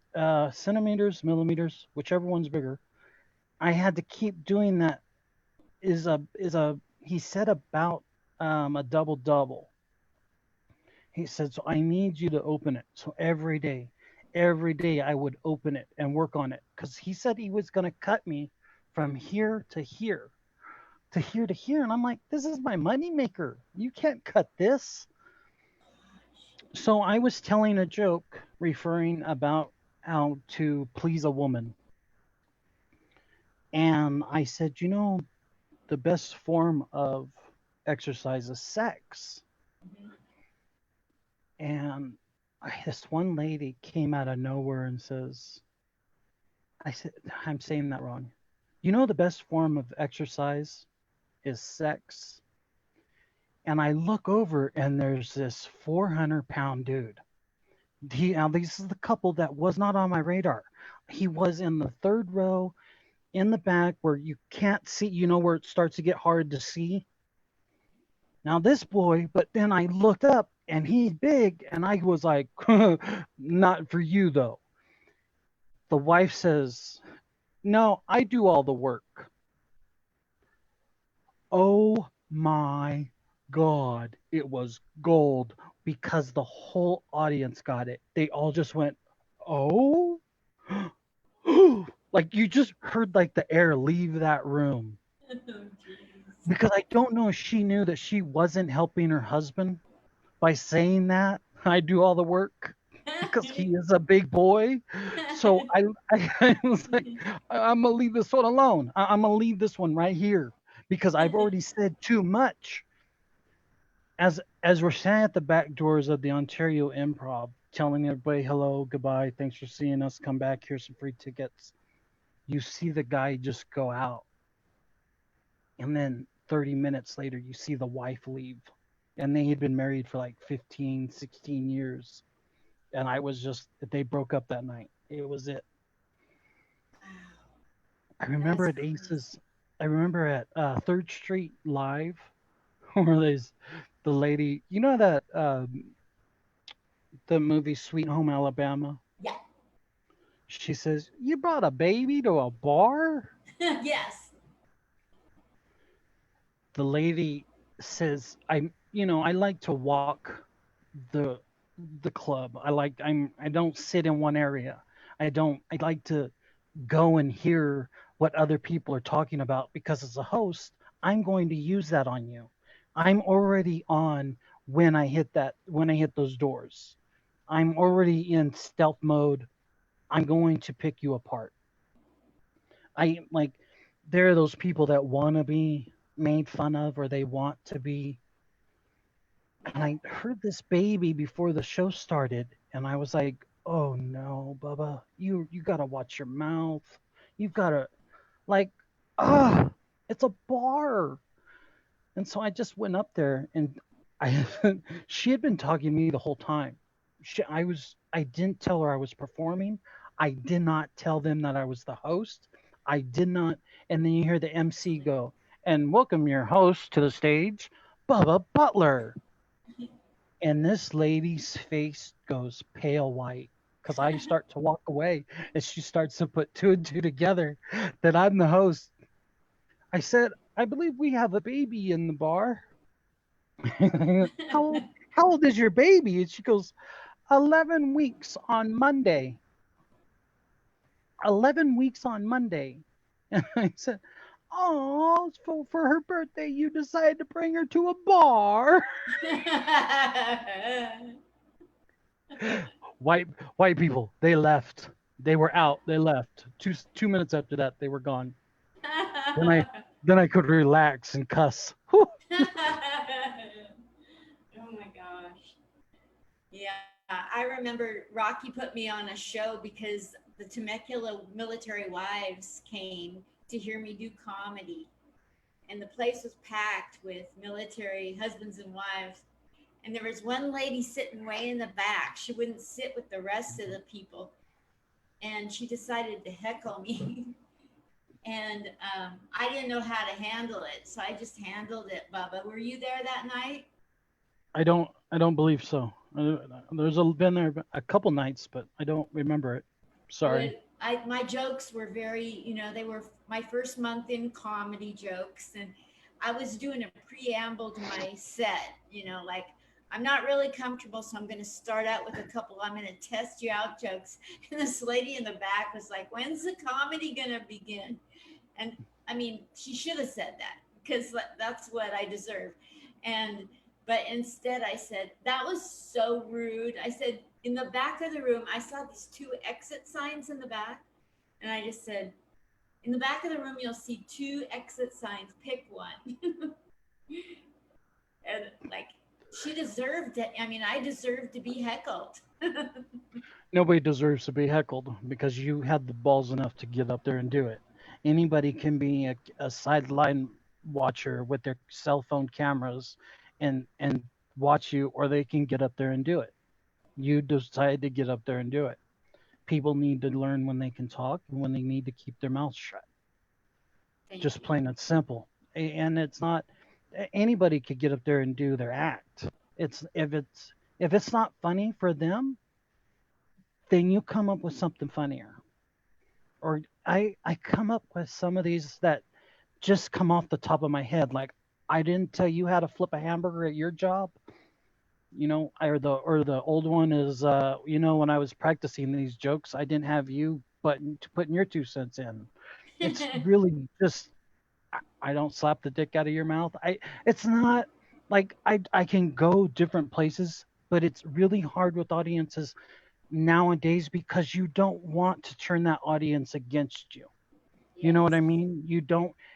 Speaker 2: centimeters, millimeters, whichever one's bigger. I had to keep doing that. Is a he said about a double double. He said, so I need you to open it. So every day I would open it and work on it because he said he was going to cut me from here to here to here to here. And I'm like, this is my money maker. You can't cut this. So I was telling a joke referring about how to please a woman. And I said, the best form of exercise is sex.
Speaker 1: mhm.
Speaker 2: And this one lady came out of nowhere and says, I said, I'm saying that wrong. The best form of exercise is sex. And I look over and there's this 400-pound dude. Now, this is the couple that was not on my radar. He was in the third row in the back where you can't see, where it starts to get hard to see. Now, this boy, but then I looked up and he's big, and I was like, not for you, though. The wife says, no, I do all the work. Oh my God, it was gold because the whole audience got it. They all just went, oh, like you just heard like the air leave that room.
Speaker 1: Oh, jeez.
Speaker 2: Because I don't know if she knew that she wasn't helping her husband by saying that. I do all the work because he is a big boy. So I was like, I'm gonna leave this one alone. I'm gonna leave this one right here because I've already said too much. As we're standing at the back doors of the Ontario Improv, telling everybody hello, goodbye, thanks for seeing us, come back, here's some free tickets. You see the guy just go out, and then 30 minutes later, you see the wife leave, and they had been married for like 15, 16 years. And I was just, they broke up that night. It was it.
Speaker 1: Wow,
Speaker 2: I remember
Speaker 1: that's
Speaker 2: at
Speaker 1: crazy.
Speaker 2: Aces, I remember at Third Street Live, where there's the lady, that the movie Sweet Home Alabama.
Speaker 1: Yeah.
Speaker 2: She says, "You brought a baby to a bar?"
Speaker 1: Yes.
Speaker 2: The lady says, I like to walk the the club. I don't sit in one area. I like to go and hear what other people are talking about because as a host, I'm going to use that on you. I'm already on when I hit those doors. I'm already in stealth mode. I'm going to pick you apart. I like there are those people that want to be made fun of or they want to be. And
Speaker 1: Yep.
Speaker 2: I heard this baby before the show started, and I was like, "Oh no, Bubba, you gotta watch your mouth. You've gotta like, ah, it's a bar." And so I just went up there, and I she had been talking to me the whole time. I didn't tell her I was performing. I did not tell them that I was the host. I did not. And then you hear the MC go, "And welcome your host to the stage, Bubba Butler." And this lady's face goes pale white because I start to walk away and she starts to put two and two together that I'm the host. I said, "I believe we have a baby in the bar." How old is your baby? And she goes, 11 weeks on Monday. 11 weeks on Monday. And I said, "Oh, for her birthday, you decided to bring her to a bar." white white people, they left. They were out. They left. 2 minutes after that, they were gone. Then I then I could relax and cuss. Whew.
Speaker 1: Oh my gosh. Yeah, I remember Rocky put me on a show because the Temecula military wives came to hear me do comedy. And the place was packed with military husbands and wives. And there was one lady sitting way in the back. She wouldn't sit with the rest of the people. And she decided to heckle me. And I didn't know how to handle it. So I just handled it, Bubba. Were you there that night?
Speaker 2: I don't believe so. Been there a couple nights, but I don't remember it.
Speaker 1: Oh,
Speaker 2: Sorry.
Speaker 1: my jokes were very, they were my first month in comedy jokes, and I was doing a preamble to my set, like I'm not really comfortable, so I'm going to start out with a couple. I'm going to test you out jokes, and this lady in the back was like, "When's the comedy going to begin?" And I mean, she should have said that because that's what I deserve. And but instead, I said that was so rude. I said in the back of the room, I saw these two exit signs in the back, and I just said, "In the back of the room, you'll see two exit signs. Pick one." And like she deserved it. I mean, I deserved to be heckled.
Speaker 2: Nobody deserves to be heckled because you had the balls enough to get up there and do it. Anybody can be a sideline watcher with their cell phone cameras and watch you, or they can get up there and do it. You decided to get up there and do it. People need to learn when they can talk and when they need to keep their mouths shut.
Speaker 1: Thank
Speaker 2: Just
Speaker 1: you.
Speaker 2: plain and simple. And it's not anybody could get up there and do their act. If it's not funny for them, then you come up with something funnier. Or I come up with some of these that just come off the top of my head. Like, I didn't tell you how to flip a hamburger at your job. Or the old one is, when I was practicing these jokes, I didn't have you but putting your 2 cents in. It's really just, I don't slap the dick out of your mouth. It's not like I can go different places, but it's really hard with audiences nowadays because you don't want to turn that audience against you. You know what
Speaker 1: Yes.
Speaker 2: I mean?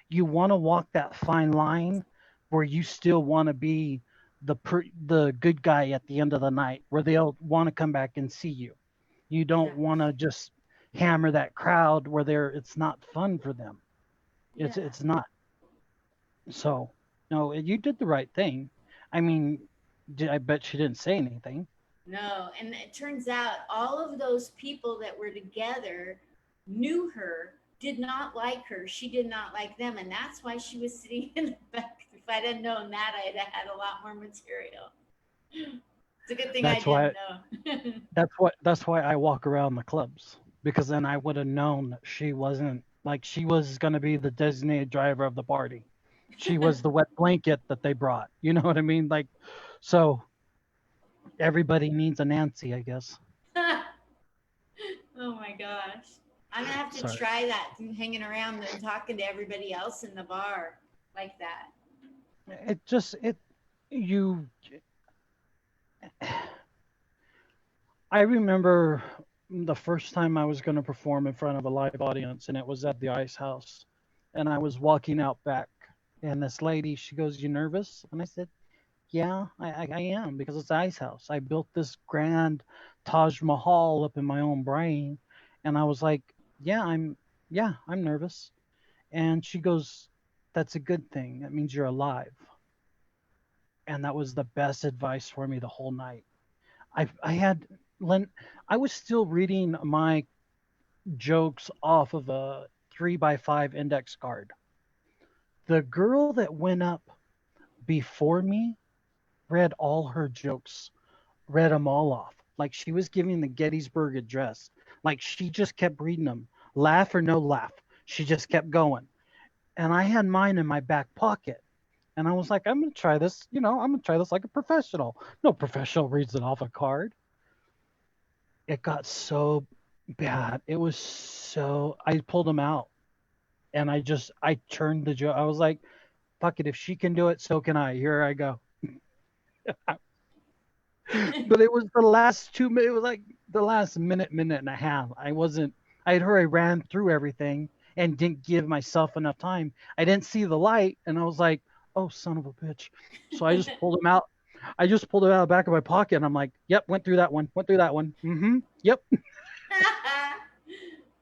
Speaker 2: You want to walk that fine line where you still want to be the good guy at the end of the night where they'll want to come back and see you. You don't
Speaker 1: Yeah.
Speaker 2: want to just hammer that crowd where it's not fun for them. It's
Speaker 1: Yeah.
Speaker 2: it's not. So, no, you did the right thing. I mean, I bet she didn't say anything.
Speaker 1: No, and it turns out all of those people that were together knew her, did not like her. She did not like them, and that's why she was sitting in the back. If I'd have known that, I'd have had a lot more material. It's a good thing I
Speaker 2: That's
Speaker 1: didn't
Speaker 2: why
Speaker 1: know.
Speaker 2: that's why I walk around the clubs because then I would have known that she wasn't like she was going to be the designated driver of the party. She was the wet blanket that they brought. You know what I mean? Like, so everybody needs a Nancy, I guess.
Speaker 1: Oh my gosh. I'm gonna have to
Speaker 2: Sorry.
Speaker 1: try that, hanging around and talking to everybody else in the bar like that.
Speaker 2: It just it you I remember the first time I was going to perform in front of a live audience, and it was at the Ice House. and I was walking out back, and this lady, she goes, "You nervous?" And I said, "Yeah, I am, because it's Ice House. I built this grand Taj Mahal up in my own brain." And I was like, yeah, I'm nervous." And she goes, "That's a good thing. That means you're alive." And that was the best advice for me the whole night. I had Len, I was still reading my jokes off of a 3x5 index card. The girl that went up before me read all her jokes, read them all off. Like she was giving the Gettysburg Address. Like she just kept reading them, laugh or no laugh. She just kept going. And I had mine in my back pocket. And I was like, I'm going to try this. I'm going to try this like a professional. No professional reads it off a card. It got so bad. It was so, I pulled them out, and I turned the joke. I was like, fuck it. If she can do it, so can I. Here I go. But it was the last 2 minutes. It was like the last minute and a half. I had heard I ran through everything and didn't give myself enough time. I didn't see the light, and I was like, oh, son of a bitch. So I just pulled him out. I just pulled it out of the back of my pocket, and I'm like, yep, went through that one, went through that one. Mm-hmm. Yep.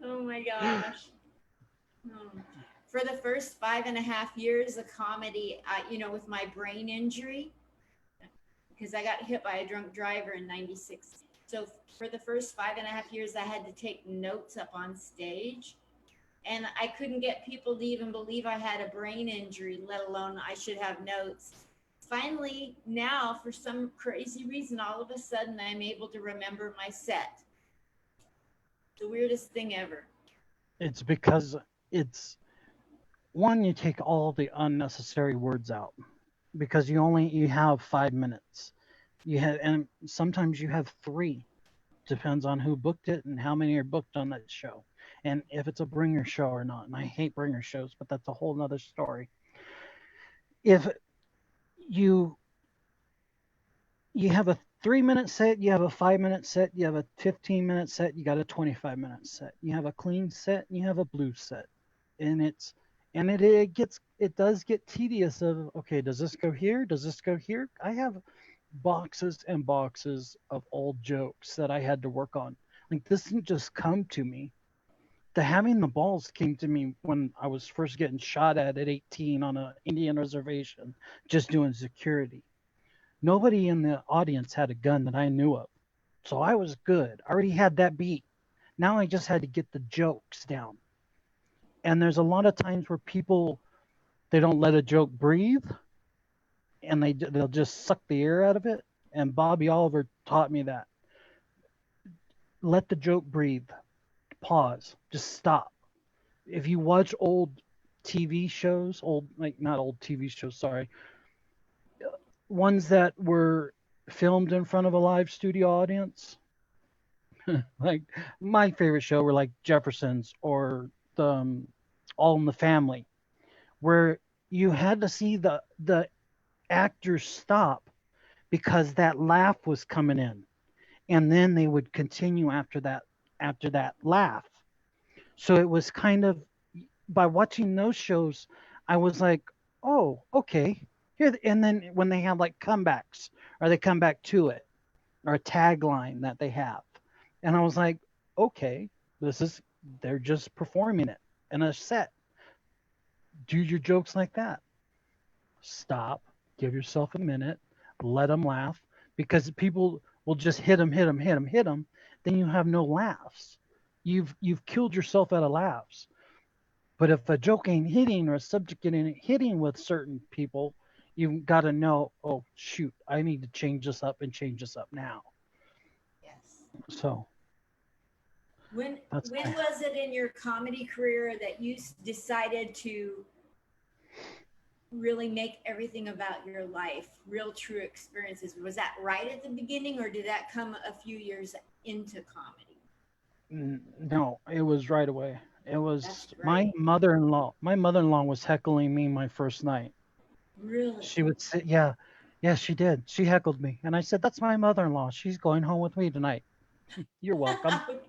Speaker 1: Oh my gosh. Hmm. For the first 5.5 years of comedy, with my brain injury, because I got hit by a drunk driver in '96. So for the first 5.5 years, I had to take notes up on stage, and I couldn't get people to even believe I had a brain injury, let alone I should have notes. Finally, now, for some crazy reason, all of a sudden, I'm able to remember my set. The weirdest thing ever.
Speaker 2: It's because it's one, you take all the unnecessary words out, because you have 5 minutes. And sometimes you have three. Depends on who booked it and how many are booked on that show, and if it's a bringer show or not. And I hate bringer shows, but that's a whole nother story. If you you have a 3 minute set, you have a 5 minute set, you have a 15-minute set, you got a 25-minute set, you have a clean set, and you have a blue set. And it does get tedious of, okay, does this go here, does this go here? I have boxes and boxes of old jokes that I had to work on. Like, this didn't just come to me. The having the balls came to me when I was first getting shot at 18 on an Indian reservation, just doing security. Nobody in the audience had a gun that I knew of. So I was good. I already had that beat. Now I just had to get the jokes down. And there's a lot of times where people, they don't let a joke breathe, and they'll just suck the air out of it. And Bobby Oliver taught me that. Let the joke breathe. Pause. Just stop. If you watch old TV shows, not old TV shows, sorry, ones that were filmed in front of a live studio audience, like my favorite show were like Jeffersons or the All in the Family, where you had to see the actors stop because that laugh was coming in, and then they would continue after that laugh. So it was kind of, by watching those shows, I was like, oh, okay. Here, and then when they have like comebacks, or they come back to it, or a tagline that they have, and I was like, okay, this is they're just performing it in a set. Do your jokes like that. Stop, give yourself a minute, let them laugh, because people will just hit them, hit them, hit them, hit them. Then you have no laughs. You've killed yourself out of laughs. But if a joke ain't hitting, or a subject ain't hitting with certain people, you've got to know, oh shoot, I need to change this up and change this up now.
Speaker 1: Yes.
Speaker 2: So
Speaker 1: When
Speaker 2: that's
Speaker 1: when was it in your comedy career that you decided to really make everything about your life, real true experiences? Was that right at the beginning, or did that come a few years into comedy?
Speaker 2: no, it was right away. It
Speaker 1: That's
Speaker 2: was my
Speaker 1: great.
Speaker 2: mother-in-law. My mother-in-law was heckling me my first night.
Speaker 1: Really?
Speaker 2: She would say, yeah, yeah, she did. She heckled me. And I said, that's my mother-in-law. She's going home with me tonight. You're welcome.
Speaker 1: Oh,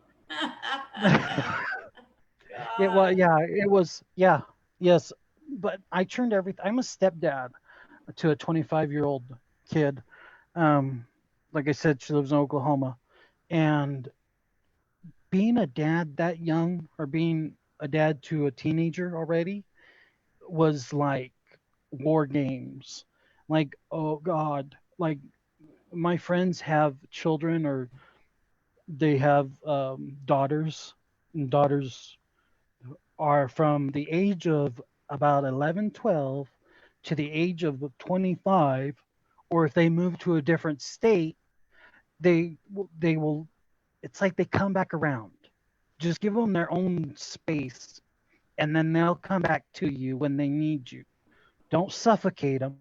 Speaker 2: It was,
Speaker 1: God.
Speaker 2: yeah, it was, yeah. Yes, but I turned everything. I'm a stepdad to a 25-year-old kid. Um, like I said, she lives in Oklahoma, and being a dad that young, or being a dad to a teenager already, was like war games. Like, oh God, like my friends have children, or they have daughters, and daughters are from the age of about 11, 12 to the age of 25, or if they move to a different state, they will, it's like they come back around. Just give them their own space, and then they'll come back to you when they need you. Don't suffocate them.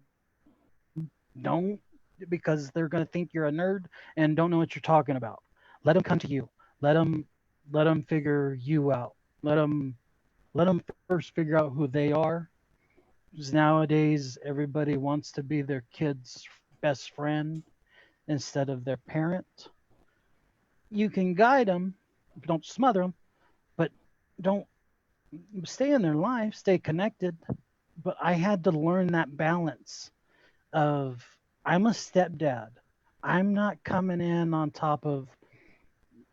Speaker 2: Don't, because they're going to think you're a nerd and don't know what you're talking about. Let them come to you. Let them figure you out. Let them first figure out who they are. Because nowadays everybody wants to be their kid's best friend instead of their parent. You can guide them, don't smother them, but don't stay in their life, stay connected. But I had to learn that balance of, I'm a stepdad. I'm not coming in on top of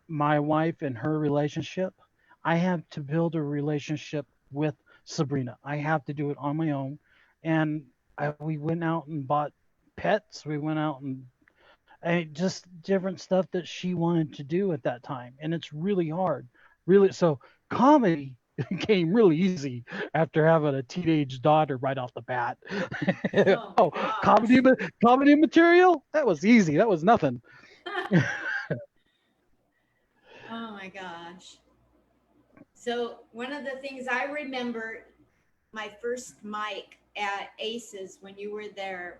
Speaker 2: my wife and her relationship. I have to build a relationship with Sabrina. I have to do it on my own. And we went out and bought pets. We went out and just different stuff that she wanted to do at that time. And it's really hard. Really. So comedy came really easy after having a teenage daughter right off the bat.
Speaker 1: Oh my
Speaker 2: Oh,
Speaker 1: gosh.
Speaker 2: comedy material? That was easy. That was nothing.
Speaker 1: Oh my gosh. So one of the things I remember, my first mic at Aces when you were there,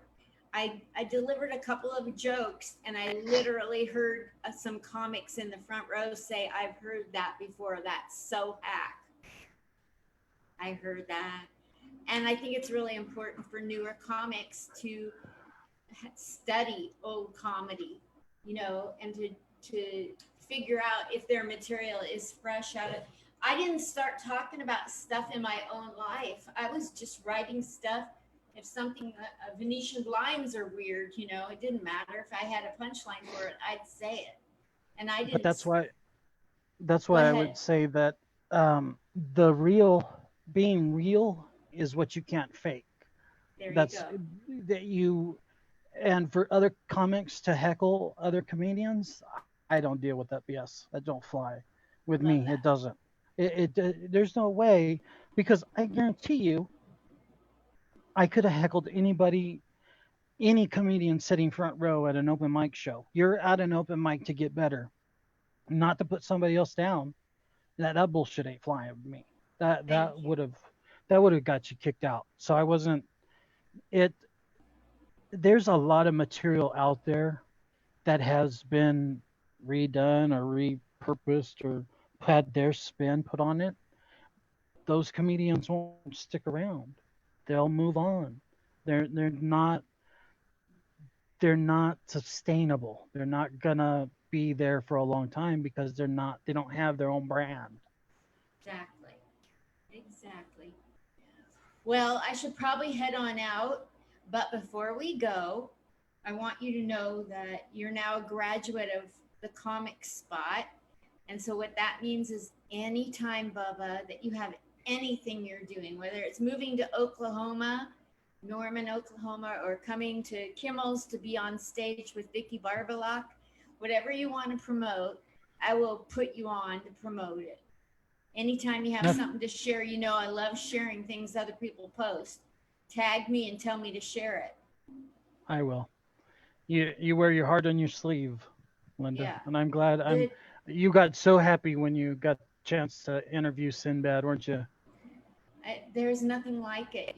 Speaker 1: I delivered a couple of jokes and I literally heard some comics in the front row say, I've heard that before. That's so hack. I heard that. And I think it's really important for newer comics to study old comedy, and to figure out if their material is fresh out of. I didn't start talking about stuff in my own life. I was just writing stuff. If something, Venetian blinds are weird, it didn't matter. If I had a punchline for it, I'd say it. And I
Speaker 2: But
Speaker 1: didn't.
Speaker 2: that's
Speaker 1: Go
Speaker 2: why I
Speaker 1: ahead.
Speaker 2: would say that the real, being real is what you can't fake.
Speaker 1: There you
Speaker 2: That's
Speaker 1: go.
Speaker 2: that you, and for other comics to heckle other comedians, I don't deal with that BS. That don't fly with me.
Speaker 1: Love
Speaker 2: It
Speaker 1: that.
Speaker 2: doesn't. There's no way, because I guarantee you, I could have heckled anybody, any comedian sitting front row at an open mic show. You're at an open mic to get better, not to put somebody else down. That bullshit ain't flying with me. That
Speaker 1: Thank
Speaker 2: that
Speaker 1: you.
Speaker 2: would have that would have got you kicked out. So I wasn't it. There's a lot of material out there that has been redone or repurposed or had their spin put on it. Those comedians won't stick around. They'll move on. They're they're not sustainable. They're not gonna be there for a long time because they don't have their own brand.
Speaker 1: Exactly. Exactly. Well, I should probably head on out, but before we go, I want you to know that you're now a graduate of the comic spot. And so, what that means is anytime, Bubba, that you have anything you're doing, whether it's moving to Oklahoma, Norman, Oklahoma, or coming to Kimmel's to be on stage with Vicky Barbalock, whatever you want to promote, I will put you on to promote it. Anytime you have
Speaker 2: That's,
Speaker 1: something to share, I love sharing things other people post. Tag me and tell me to share it.
Speaker 2: I will. You wear your heart on your sleeve, Linda,
Speaker 1: Yeah.
Speaker 2: and I'm glad I'm.
Speaker 1: The
Speaker 2: You got so happy when you got the chance to interview Sinbad, weren't you?
Speaker 1: there's nothing like it.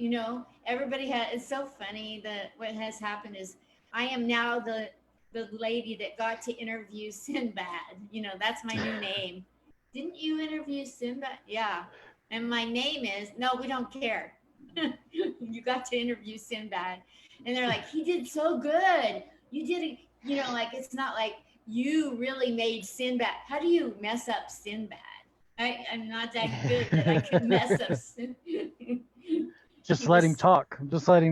Speaker 1: Everybody has. It's so funny that what has happened is I am now the lady that got to interview Sinbad. That's my new name. Didn't you interview Sinbad? Yeah. And my name is no. We don't care. You got to interview Sinbad, and they're like, he did so good. You did it. Like it's not like you really made Sinbad. How do you mess up Sinbad? I'm not that good that I could mess up.
Speaker 2: just
Speaker 1: He
Speaker 2: let him
Speaker 1: was.
Speaker 2: talk. Just let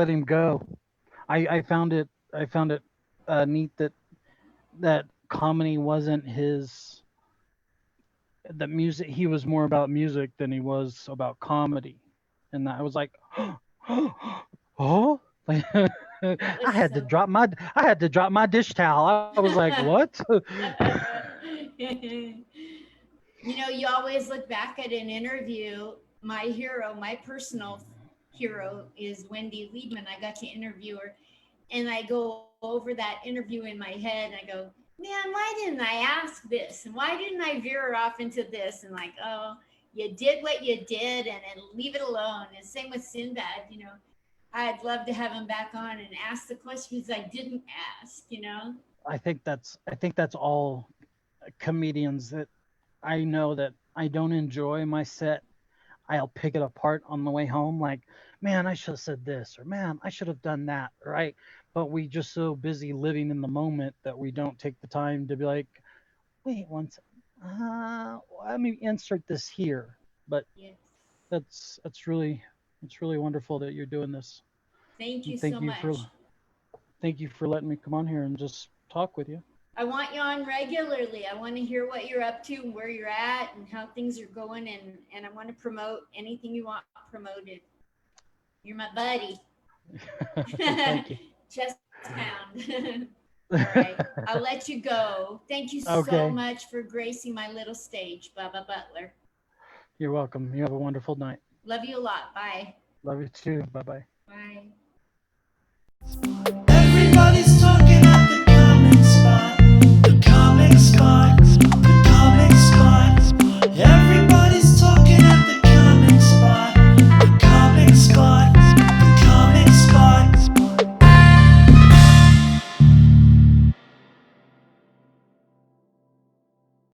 Speaker 2: him go. I found it neat that comedy wasn't his. That music, he was more about music than he was about comedy, and I was like, oh, like,
Speaker 1: That was so.
Speaker 2: I had to drop my dish towel. I was like, what?
Speaker 1: You always look back at an interview. My hero, my personal hero, is Wendy Liebman. I got to interview her, and I go over that interview in my head, and I go, man, why didn't I ask this? And why didn't I veer her off into this? And like, oh, you did what you did, and leave it alone. And same with Sinbad. I'd love to have him back on and ask the questions I didn't ask.
Speaker 2: I think that's all comedians that I know that I don't enjoy my set. I'll pick it apart on the way home, like, man, I should have said this, or man, I should have done that, right? But we just so busy living in the moment that we don't take the time to be like, wait one second, let me insert this here. But
Speaker 1: Yes.
Speaker 2: that's really it's really wonderful that you're doing this,
Speaker 1: Thank you
Speaker 2: and
Speaker 1: so much.
Speaker 2: thank you for letting me come on here and just talk with you.
Speaker 1: I want you on regularly. I want to hear what you're up to and where you're at and how things are going, and I want to promote anything you want promoted. You're my buddy.
Speaker 2: Thank you.
Speaker 1: Chest pound. All right. I'll let you go. Thank you so
Speaker 2: Okay,
Speaker 1: much for gracing my little stage, Bubba Butler.
Speaker 2: you're welcome. You have a wonderful night.
Speaker 1: Love you a lot. Bye.
Speaker 2: Love you too. Bye bye.
Speaker 1: Bye.